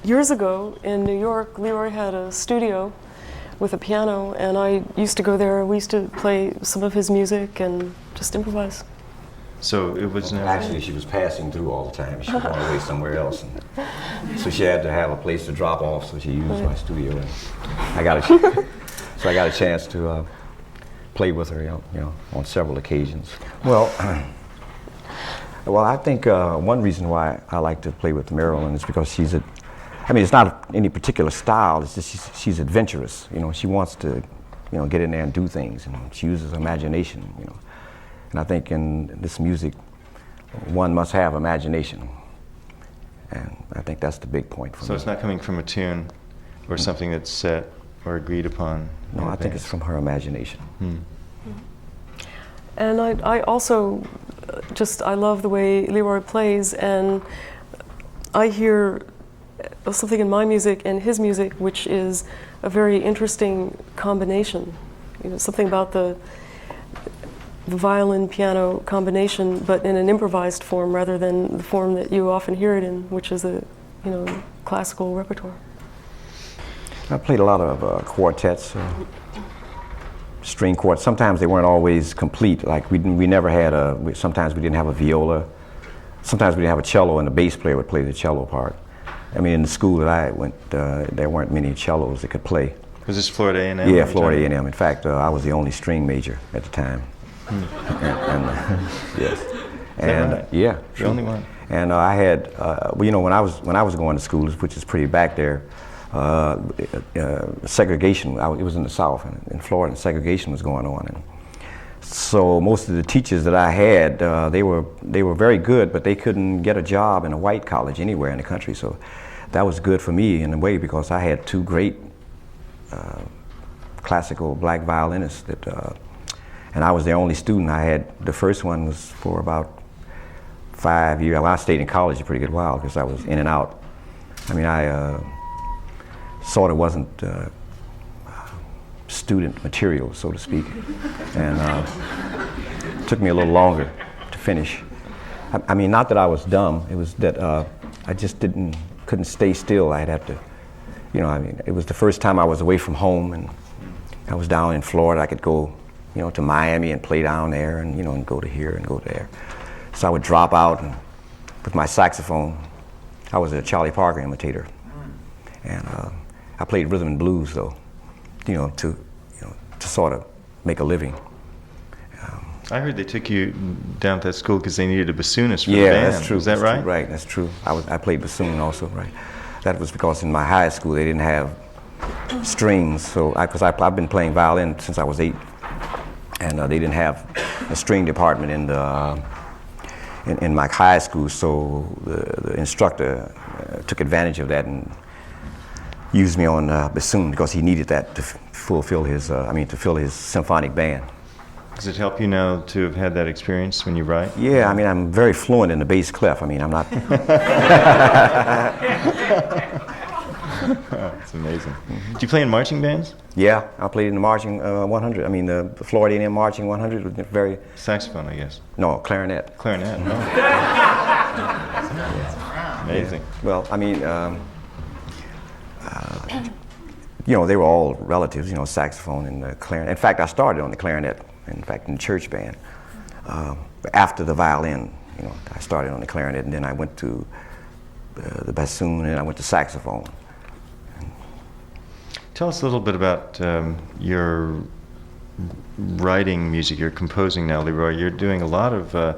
Years ago in New York, Leroy had a studio with a piano, and I used to go there. We used to play some of his music and just improvise. So it was never... Actually, she was passing through all the time. She was going away somewhere else, and so she had to have a place to drop off. So she used my studio, and I got a chance to play with her, you know, on several occasions. Well, I think one reason why I like to play with Marilyn is because she's I mean, it's not any particular style. It's just she's adventurous. You know, she wants to, you know, get in there and do things, and she uses imagination. You know, and I think in this music, one must have imagination, and I think that's the big point for me. So it's not coming from a tune or something that's set or agreed upon? No, I think it's from her imagination. And I also I love the way Leroy plays, and I hear something in my music and his music which is a very interesting combination. You know, something about the violin-piano combination, but in an improvised form rather than the form that you often hear it in, which is a, you know, classical repertoire. I played a lot of quartets, string quartets. Sometimes they weren't always complete. Like we never had sometimes we didn't have a viola. Sometimes we didn't have a cello, and the bass player would play the cello part. I mean, in the school that I went, there weren't many cellos that could play. Was this Florida A&M? Yeah, Florida A&M. In fact, I was the only string major at the time. Yes. And right? yeah, the only one. And I had, well, you know, when I was going to school, which is pretty back there, segregation. It was in the South, in Florida, and segregation was going on. And so most of the teachers that I had, they were very good, but they couldn't get a job in a white college anywhere in the country. So that was good for me in a way, because I had two great classical black violinists and I was the only student. I had, the first one was for about 5 years. Well, I stayed in college a pretty good while because I was in and out. I mean, I sort of wasn't student material, so to speak, and it took me a little longer to finish. I mean, not that I was dumb, it was that I just couldn't stay still. I'd have to, you know, I mean, it was the first time I was away from home, and I was down in Florida. I could go, you know, to Miami and play down there, and, you know, and go to here and go there. So I would drop out and with my saxophone. I was a Charlie Parker imitator, and I played rhythm and blues, though, to sort of make a living. I heard they took you down to that school because they needed a bassoonist for the yeah, band. that's true. Is that right? Right, that's true. I played bassoon also, right. That was because in my high school they didn't have strings, so because I've been playing violin since I was 8, and they didn't have a string department in my high school, so the instructor took advantage of that and used me on bassoon because he needed that to fulfill his, to fill his symphonic band. Does it help you now to have had that experience when you write? Yeah, I mean, I'm very fluent in the bass clef. I mean, I'm not... It's amazing. Do you play in marching bands? Yeah, I played in the marching 100. I mean, the Florida A&M marching 100 was very... Saxophone, I guess. No, clarinet. Clarinet, no. Amazing. Yeah. Well, I mean, they were all relatives, saxophone and the clarinet. In fact, I started on the clarinet, in fact, in the church band. After the violin, I started on the clarinet, and then I went to the bassoon, and I went to saxophone. Tell us a little bit about your writing music, your composing now, Leroy. You're doing a lot of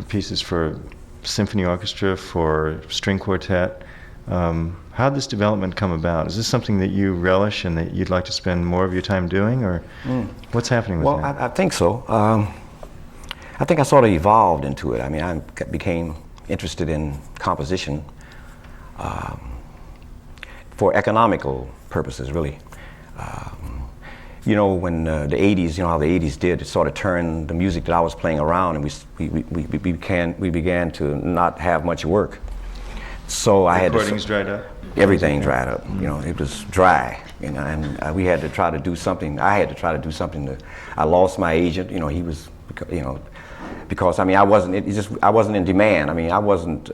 pieces for symphony orchestra, for string quartet. How did this development come about? Is this something that you relish and that you'd like to spend more of your time doing, or what's happening with that? Well, I think so. I think I sort of evolved into it. I mean, I became interested in composition for economical purposes, really. When the 80s, how the 80s did, it sort of turned the music that I was playing around, and we began to not have much work. So I had to... Recordings dried up? Everything dried up. It was dry, and we had to try to do something. I had to try to do something. I lost my agent. He was, because I mean I wasn't in demand. I mean I wasn't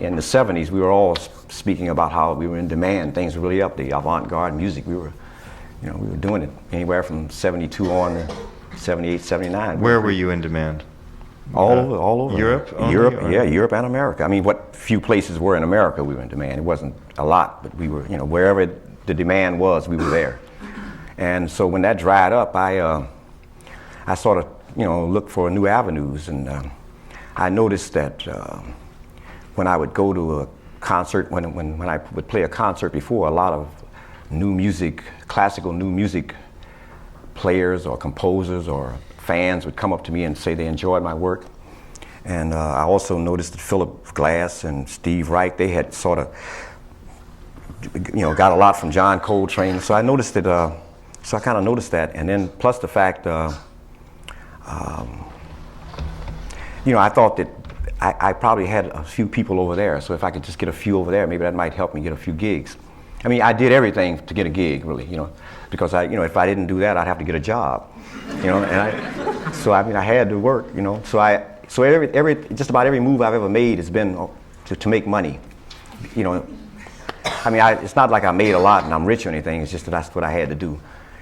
in the 70s. We were all speaking about how we were in demand. Things were really up. The avant-garde music, we were doing it anywhere from 72 on to 78, 79. Where were you in demand? All over. Europe? Europe and America. I mean, what few places were in America, we were in demand. It wasn't a lot, but we were, wherever the demand was, we were there. And so when that dried up, I sort of, looked for new avenues, and I noticed that when I would go to a concert, when I would play a concert before, a lot of classical new music players or composers or fans would come up to me and say they enjoyed my work. And I also noticed that Philip Glass and Steve Reich, they had sort of, got a lot from John Coltrane. So I noticed that, so I kind of noticed that. And then plus the fact, I thought that I probably had a few people over there. So if I could just get a few over there, maybe that might help me get a few gigs. I mean, I did everything to get a gig, really, because if I didn't do that, I'd have to get a job, and so I had to work, So just about every move I've ever made has been to make money, I mean, it's not like I made a lot and I'm rich or anything. It's just that that's what I had to do,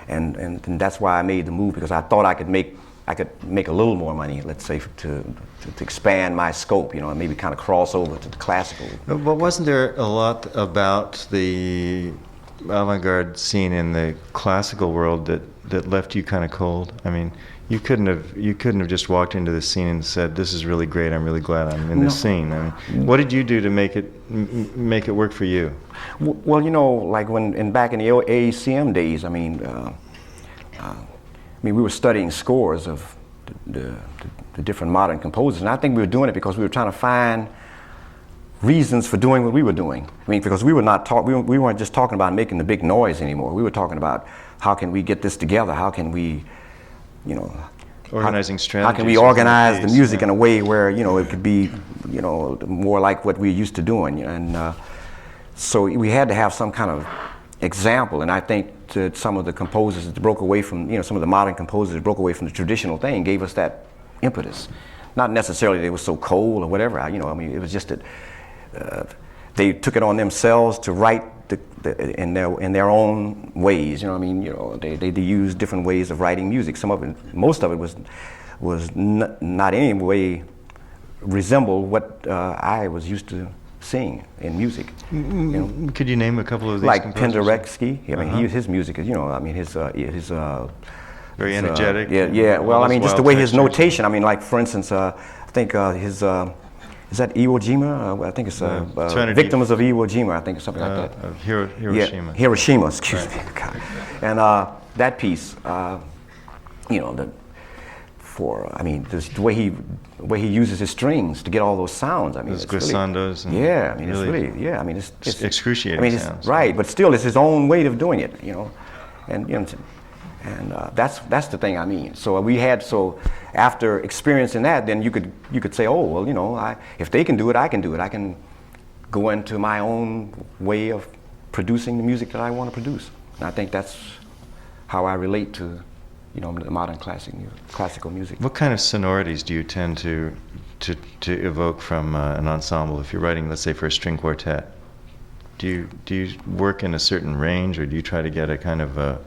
and that's why I made the move, because I thought I could make a little more money, let's say, to expand my scope, and maybe kind of cross over to the classical. But wasn't there a lot about the avant-garde scene in the classical world that left you kind of cold? I mean, you couldn't have just walked into the scene and said, "This is really great. I'm really glad I'm in this scene." I mean, what did you do to make it work for you? Well, like back in the AACM days, I mean, we were studying scores of the different modern composers, and I think we were doing it because we were trying to find reasons for doing what we were doing. I mean, because we weren't just talking about making the big noise anymore. We were talking about how can we get this together? How can we, organizing strategies. How can we organize the music in a way where it could be more like what we're used to doing? And so we had to have some kind of example, and I think that some of the composers that broke away from, some of the modern composers that broke away from the traditional thing gave us that impetus. Not necessarily they were so cold or whatever, I mean, it was just that they took it on themselves to write in their own ways, they used different ways of writing music. Most of it was not in any way resemble what I was used to sing in music. Could you name a couple of these? Like composers? Penderecki. I mean, his music is, his very energetic. Yeah. Well, I mean, just the way his notation. I mean, like for instance, I think his is that Iwo Jima? I think it's Victims of Iwo Jima. I think it's something like that. Hiroshima. Yeah, Hiroshima. Excuse me. God. And that piece, the way he uses his strings to get all those sounds. I mean, those glissandos. It's excruciating. I mean, sounds. Right, but still, it's his own way of doing it, and that's the thing I mean. So after experiencing that, then you could say, oh well, if they can do it, I can do it. I can go into my own way of producing the music that I want to produce. And I think that's how I relate to the modern classical music. What kind of sonorities do you tend to evoke from an ensemble? If you're writing, let's say, for a string quartet, do you work in a certain range, or do you try to get a kind of a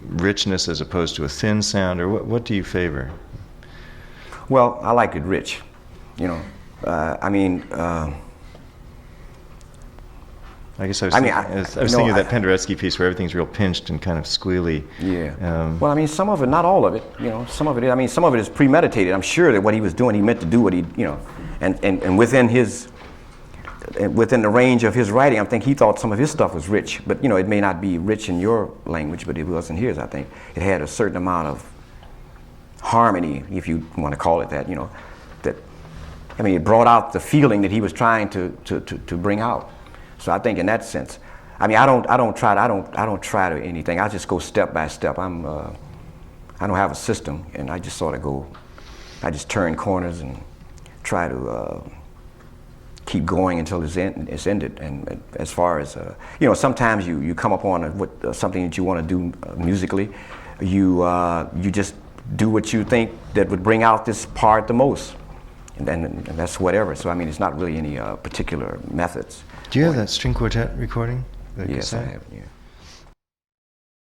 richness as opposed to a thin sound, or what do you favor? Well, I like it rich. I guess I was thinking of that Penderecki piece where everything's real pinched and kind of squealy. Yeah. Well, I mean, some of it, not all of it. Some of it is premeditated. I'm sure that what he was doing, he meant to do what he, and within the range of his writing, I think he thought some of his stuff was rich. But it may not be rich in your language, but it was in his. I think it had a certain amount of harmony, if you want to call it that. It brought out the feeling that he was trying to bring out. So I think in that sense, I don't try to anything. I just go step by step. I don't have a system, and I just sort of go. I just turn corners and try to keep going until it's ended. And as far as sometimes you come upon something that you want to do musically, you just do what you think that would bring out this part the most, and that's whatever. So I mean, it's not really any particular methods. Do you have that string quartet recording? Yes, I have. Yeah.